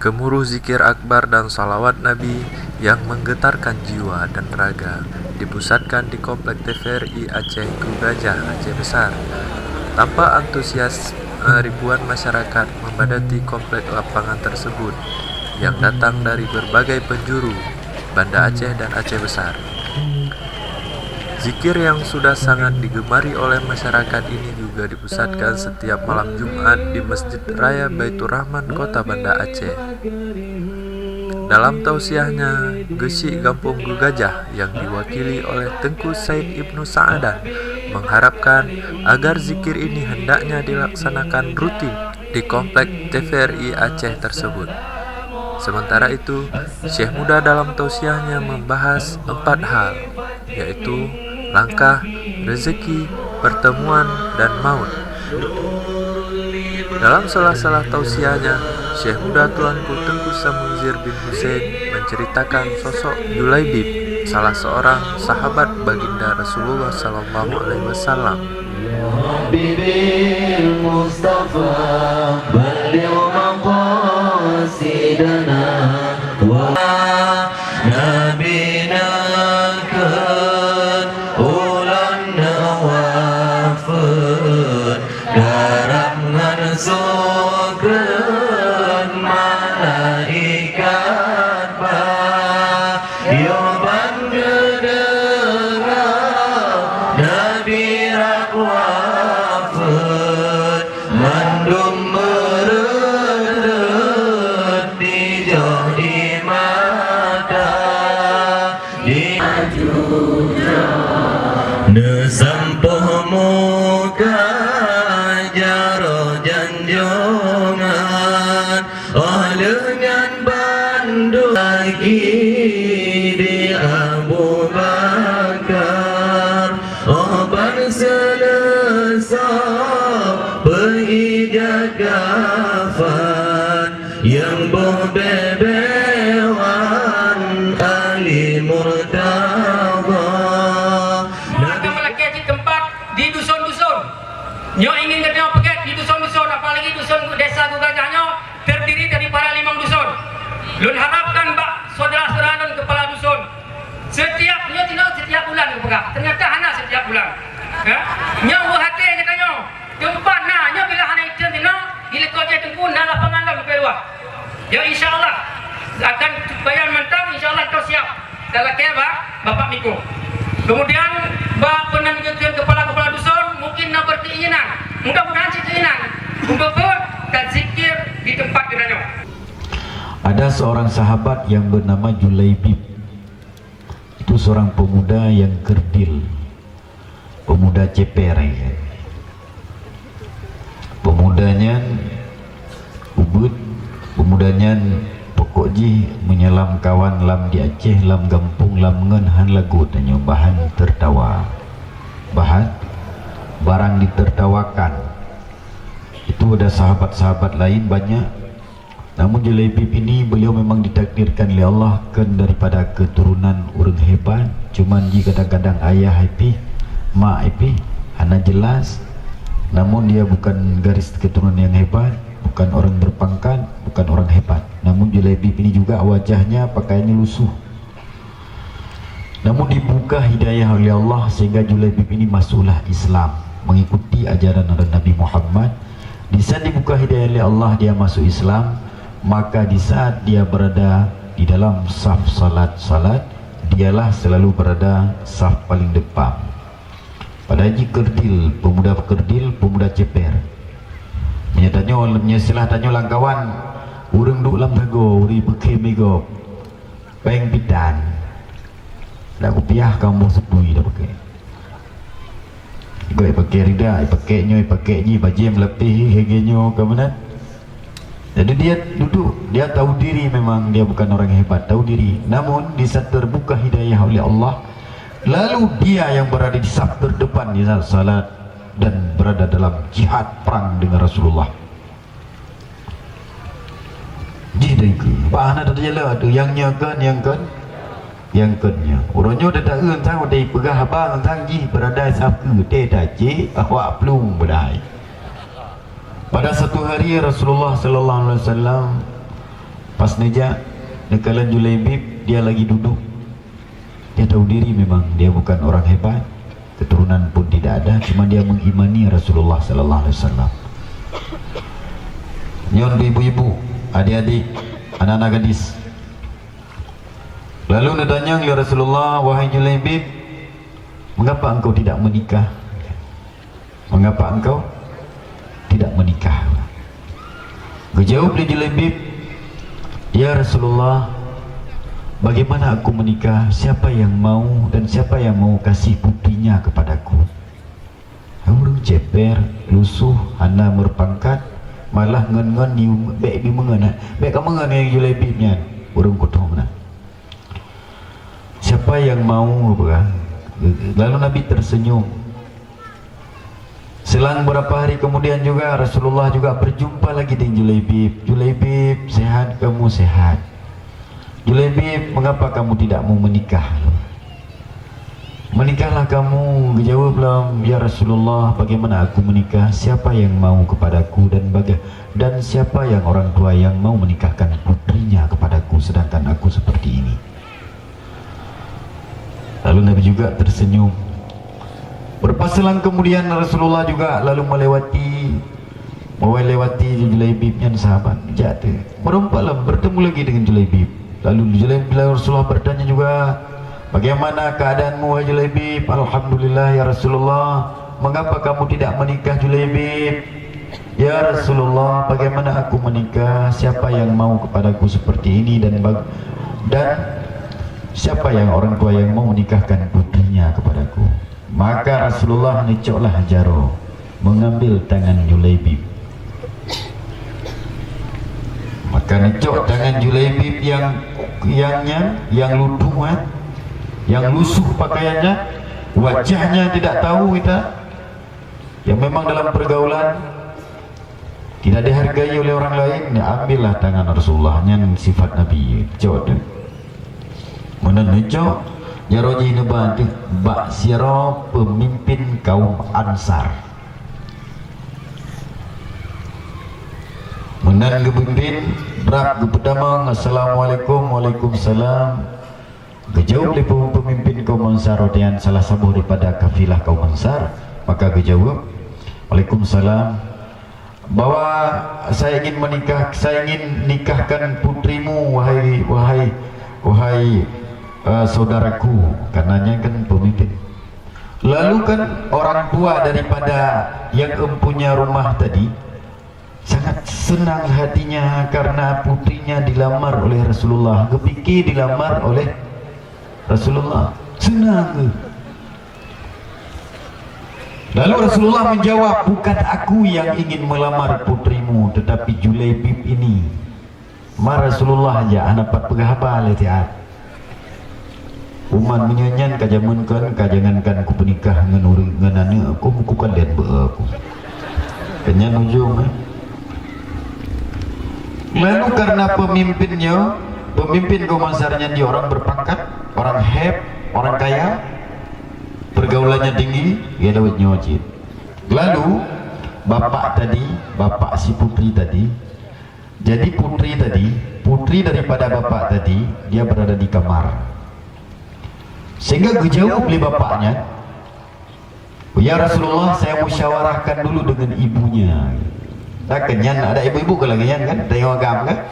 Gemuruh zikir akbar dan salawat Nabi yang menggetarkan jiwa dan raga dipusatkan di Komplek TVRI Aceh Gugajah, Aceh Besar. Tanpa antusias, ribuan masyarakat memadati komplek lapangan tersebut yang datang dari berbagai penjuru Banda Aceh dan Aceh Besar. Zikir yang sudah sangat digemari oleh masyarakat ini juga dipusatkan setiap malam Jumat di Masjid Raya Baitur Rahman, Kota Banda Aceh. Dalam tausiahnya, Gesi Gampung Gugajah yang diwakili oleh Tengku Said Ibnu Sa'adan mengharapkan agar zikir ini hendaknya dilaksanakan rutin di Komplek TVRI Aceh tersebut. Sementara itu, Syekh Muda dalam tausiahnya membahas 4 hal, yaitu langkah, rezeki, pertemuan, dan maut. Dalam salah-salah tausiahnya, Syekh Muda Tuanku Tengku Samunzir bin Hussein menceritakan sosok Julaibib, salah seorang sahabat baginda Rasulullah Sallallahu Alaihi Wasallam. Nesampuh muka jaro janjongan dengan bandu lagi di Abu Bakar ban selesai pengijat gafan yang bebewan Ali Murtada. Di dusun-dusun, nyo ingin ketemu paket di dusun-dusun, apalagi dusun desa Gugajahnya terdiri dari para limang dusun. Lun harapkan bak saudara-saudara dan kepala dusun, setiap nyo tidak setiap bulan pegah. Ternyata hana setiap bulan. Ya, nyo berhati katanya, tempat nah nyo bila hana itu nyo dilekotnya tempun nah lapangan dah lebih luas. Ya insyaallah akan bayar mentang, insyaallah kau siap. Dalam keba Bapak Miko. Kemudian bak penangguhan kepala-kepala dusun mungkin nak berkeinginan, mudah-mudahan keinginan untuk berzikir di tempat kiranya. Ada seorang sahabat yang bernama Julaibib. Itu seorang pemuda yang kerdil, pemuda ceper. Pemudanya ubud, pemudanya pokokji menyelam kawan lam di Aceh, lam gampung, lam ngen han lagu tanya bahan tertawa, bahan barang ditertawakan. Itu ada sahabat-sahabat lain banyak, namun Julaibib ini beliau memang ditakdirkan oleh Allah kan daripada keturunan orang hebat. Cuman jika kadang-kadang ayah happy, mak happy, hana jelas, namun dia bukan garis keturunan yang hebat, bukan orang berpangkat, bukan orang hebat. Namun Julaibib ini juga wajahnya pakaiannya lusuh. Namun dibuka hidayah oleh Allah sehingga Julaibib ini masuklah Islam, mengikuti ajaran Nabi Muhammad. Di saat dibuka hidayah oleh Allah dia masuk Islam, maka di saat dia berada di dalam saf salat, dialah selalu berada saf paling depan. Pada haji kerdil, pemuda ceper. Menyelah tanya lang kawan, urang duk lam dago, uri beke mego, peng pidan. Dah kopiah kamu sepui dah pakai. Gue pakai rida, pakai nyi, bajem lebih hegenyo ke mana? Jadi dia duduk, dia tahu diri memang dia bukan orang hebat, tahu diri. Namun di saat terbuka hidayah oleh Allah, lalu dia yang berada di saf terdepan di salat dan berada dalam jihad perang dengan Rasulullah. Jadi bahan ada jela tu yang kennya. Orangnya dah tak tang udah pegah abang tang ji berada saf ke tak ji awak plung berdai. Pada satu hari Rasulullah sallallahu alaihi wasallam Pas nejak nekalan Julaibib, dia lagi duduk. Dia tahu diri memang dia bukan orang hebat, keturunan pun tidak ada, cuma dia mengimani Rasulullah sallallahu alaihi wasallam. Nyon ibu-ibu, adik-adik, anak-anak gadis. Lalu dia tanya ya Rasulullah, wahai Julaibib, mengapa engkau tidak menikah? Mengapa engkau tidak menikah? Dijawab oleh Julaibib, ya Rasulullah, bagaimana aku menikah? Siapa yang mau dan siapa yang mau kasih putrinya kepadaku? Orang ceper, lusuh, hana berpangkat, malah ngen-ngen ni baik ni mengen. Baik kamu mengen yang Julaibibnya. Orang kotor mana? Siapa yang mau apa? Lalu Nabi tersenyum. Selang beberapa hari kemudian juga Rasulullah juga berjumpa lagi dengan Julaibib. Julaibib, sehat kamu? Sehat. Julaibib, mengapa kamu tidak mau menikah? Menikahlah kamu. Jawablah, ya Rasulullah, bagaimana aku menikah? Siapa yang mau kepadaku dan siapa yang orang tua yang mau menikahkan putrinya kepadaku sedangkan aku seperti ini? Lalu Nabi juga tersenyum. Berpaselang kemudian Rasulullah juga lalu melewati Julaibibnya sahabat jatuh. Merompaklah bertemu lagi dengan Julaibib. Lalu Rasulullah bertanya juga, bagaimana keadaanmu wahai Julaibib? Alhamdulillah ya Rasulullah. Mengapa kamu tidak menikah Julaibib? Ya Rasulullah, bagaimana aku menikah? Siapa yang mau kepadaku seperti ini dan siapa yang orang tua yang mau menikahkan putrinya kepadaku? Maka Rasulullah nicoklah jaro, mengambil tangan Julaibib. Maka nicok tangan Julaibib yang luduh, yang lusuh pakaiannya, wajahnya tidak tahu kita, yang memang dalam pergaulan tidak dihargai oleh orang lain. Ambillah tangan Rasulullah, yang sifat Nabi. Nicok nicok Jaroji Neban Bak Siro, pemimpin kaum Ansar. Menan gebimbin berak gepedamang, assalamualaikum, waalaikumsalam. Gejawab oleh pemimpin kaum Ansar dan salah satu daripada kafilah kaum Ansar. Maka gejawab, waalaikumsalam, bahwa saya ingin nikahkan putrimu wahai saudaraku, karenanya kan pemimpin. Lalu kan orang tua daripada yang empunya rumah tadi sangat senang hatinya karena putrinya dilamar oleh Rasulullah. Kepikir dilamar oleh Rasulullah, senang. Lalu Rasulullah menjawab, bukan aku yang ingin melamar putrimu, tetapi Julaibib ini. Mar Rasulullah aja anak pat pegahaba letiat. Umat menyanyian kajamankan kajangankan ku penikah ngenane aku bukan dan aku. Kenyan ujung. Lalu karena pemimpin kaum Ansarnya dia orang berpangkat, orang orang kaya, pergaulannya tinggi, dia dapat nyocit. Lalu bapak si putri tadi, jadi putri daripada bapak tadi, dia berada di kamar. Sehingga dijawab oleh bapaknya, ya Rasulullah, saya musyawarahkan dulu dengan ibunya. Tak kenyan, ada ibu-ibu kalau kenyan kan, tengok agam kan.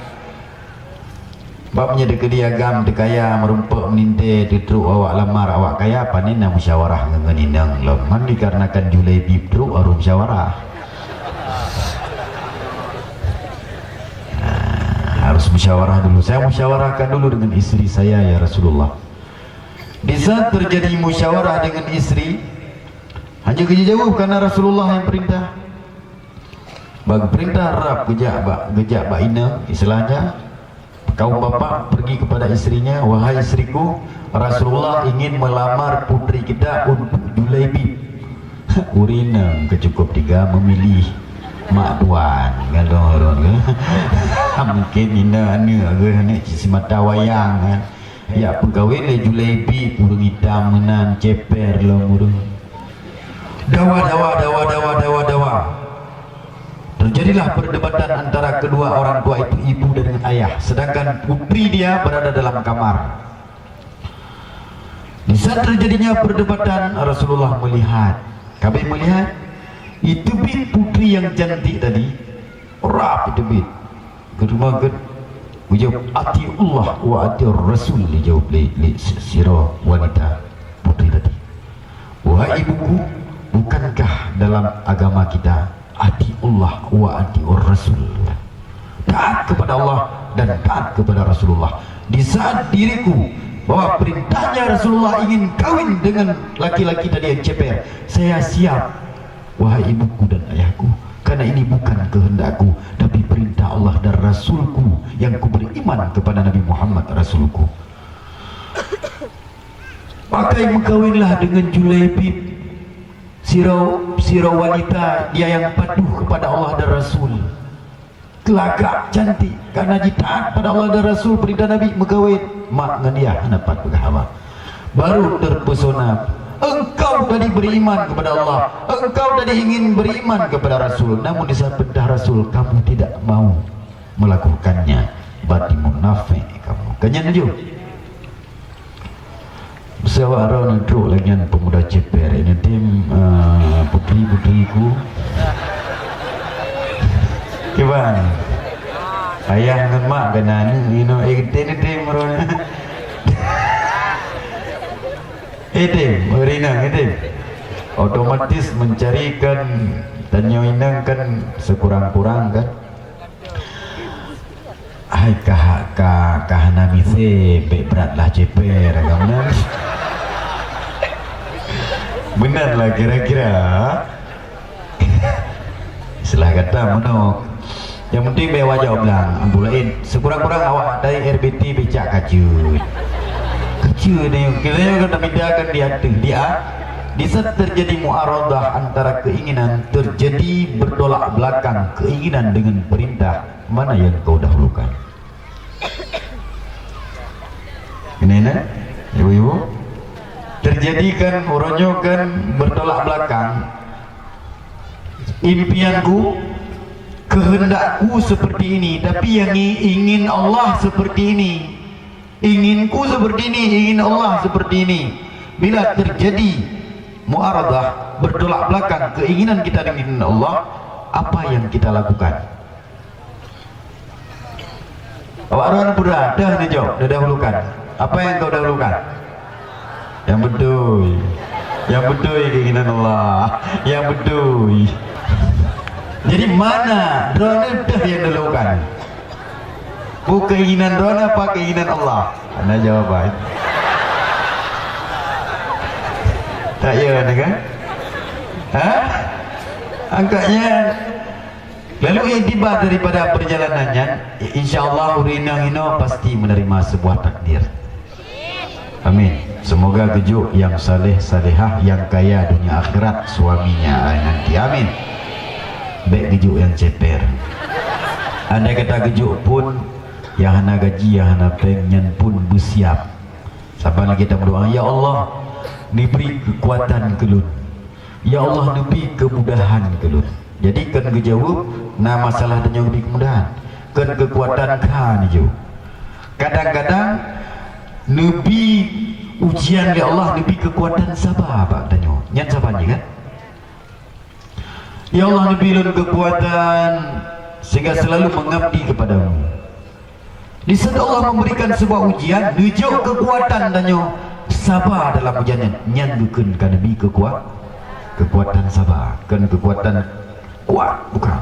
Babnya dekat dia agam, dekaya merumpuk meninte, tutruk awak lamar, awak kaya, panin nak musyawarah dengan inang. Leman dikarenakan Julaibib truk arum musyawarah. Harus musyawarah dulu. Saya musyawarahkan dulu dengan istri saya ya Rasulullah. Di saat terjadi musyawarah dengan istri, hanya kejawab karena Rasulullah yang perintah. Bagi perintah Arab gejak bak ina, istilahnya kaum bapak pergi kepada istrinya, wahai istriku, Rasulullah ingin melamar putri kita untuk Julaibib. Urina kecukup tiga memilih mak tuan galon mungkin ina agak si mata wayang kan. Ya pegawai le Julaibib urung hitam menan ceper lo murung. Dawa. Terjadi Terjadilah perdebatan antara kedua orang tua itu, ibu dan ayah, sedangkan putri dia berada dalam kamar. Di saat terjadinya perdebatan, Rasulullah melihat, kami melihat itu bit putri yang cantik tadi, rap itu bit germa ged, dijawab atiullah wa atiur rasul, dijawab li sirah wanita putri tadi. Wahai ibuku, bukankah dalam agama kita atiullah wa atiur rasul, taat kepada Allah dan taat kepada Rasulullah. Di saat diriku bahwa perintahnya Rasulullah ingin kawin dengan laki-laki tadi yang ceper, saya siap, wahai ibuku dan ayahku, karena ini bukan kehendakku, tapi perintah Allah dan Rasulku yang ku beriman kepada Nabi Muhammad Rasulku. Maka mengkawinlah dengan Julaibib, sirau wanita dia yang patuh kepada Allah dan Rasul, kelagak cantik karena jitaat pada Allah dan Rasul, perintah Nabi mengkawin mak dengan dia dapat berhawa. Baru terpesona, engkau tadi beriman kepada Allah, engkau tadi ingin beriman kepada Rasul, namun di saat perintah Rasul kamu tidak mau melakukannya, berarti munafik kamu. Kenyan aja bersama orang itu lagi pemuda ceper ini tim putri-putriku. Kiban ayah dengan mak kanan ini tim merona tim merina tim otomatis mencarikan dan nyoinang kan sekurang-kurang kan. Hai kahana mise beratlah ceper agaknya. Benar lah kira-kira. Setelah kata menok, yang penting bawa jawab bilang ambulain sekurang-kurang awak dari RBT becak kacut ni kita kata bedakan dia di saat terjadi mu'aradah antara keinginan, terjadi bertolak belakang keinginan dengan perintah, mana yang kau dahulukan? Ini nak ibu-ibu terjadikan meronyokan bertolak belakang, impianku, kehendakku seperti ini, tapi yang ingin Allah seperti ini, inginku seperti ini, ingin Allah seperti ini. Bila terjadi mu'aradah, bertolak belakang keinginan kita dengan Allah, apa yang kita lakukan? Awak orang pura dah ni jawab, dah dahulukan. Apa yang kau dahulukan? Yang betul, yang betul keinginan Allah, yang betul. Jadi mana drone dah yang dahulukan? Bukan keinginan drone apa keinginan Allah? Anda jawapan. Tak ya kan? Angkatnya lalu intibat daripada perjalanannya, insyaallah urinang ino pasti menerima sebuah takdir. Amin. Semoga gejuk yang saleh salehah yang kaya dunia akhirat suaminya nanti. Amin. Baik gejuk yang ceper. Andai kata gejuk pun yang hana gaji, yang hana pengen pun bersiap. Sampai kita berdoa, ya Allah, diberi kekuatan kelun. Ya Allah, diberi kemudahan kelun. Jadi kan kejawab, nah masalah dan lebih kemudahan. Kan kekuatan kan je. Kadang-kadang nabi ujian ya Allah, nabi kekuatan sabar pak tanya. Nyat sabar je kan? Ya Allah, nabi lun kekuatan sehingga selalu mengabdi kepadamu. Di saat Allah memberikan sebuah ujian, nujuk kekuatan tanya. Sabar dalam ujiannya, nyanggukan kan nabi kekuatan sabar, kan kekuatan kuat bukan.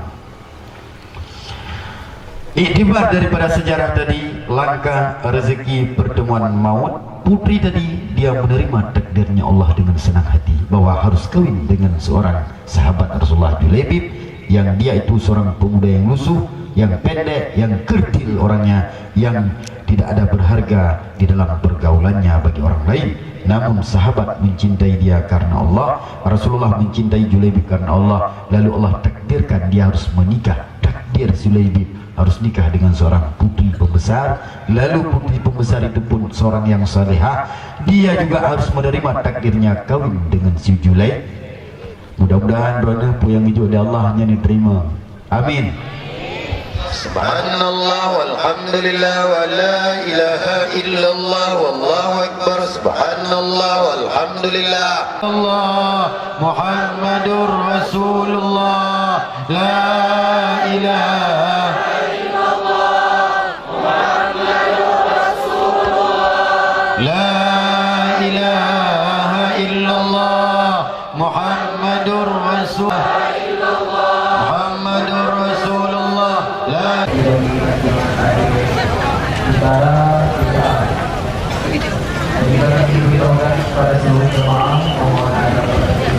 Iktibar daripada sejarah tadi, langkah rezeki pertemuan maut, putri tadi dia menerima takdirnya Allah dengan senang hati bahwa harus kawin dengan seorang sahabat Rasulullah Julaibib, yang dia itu seorang pemuda yang lusuh, yang pendek, yang kerdil orangnya, yang tidak ada berharga di dalam pergaulannya bagi orang lain. Namun sahabat mencintai dia karena Allah, Rasulullah mencintai Julaibib karena Allah. Lalu Allah takdirkan dia harus menikah. Takdir Julaibib harus nikah dengan seorang putri pembesar. Lalu putri pembesar itu pun seorang yang salehah, dia juga harus menerima takdirnya kawin dengan si Julaibib. Mudah-mudahan berada yang hijau dari Allah hanya diterima. Amin. Subhanallah walhamdulillah wa la ilaha illallah wallahu akbar. Subhanallah walhamdulillah. Allah Muhammadur Rasulullah. La ilaha illallah Muhammadur Rasulullah. La ilaha illallah Muhammadur Rasulullah. Muhammadur Rasulullah. La Pada seluruh jemaah mohon ada berbahagia.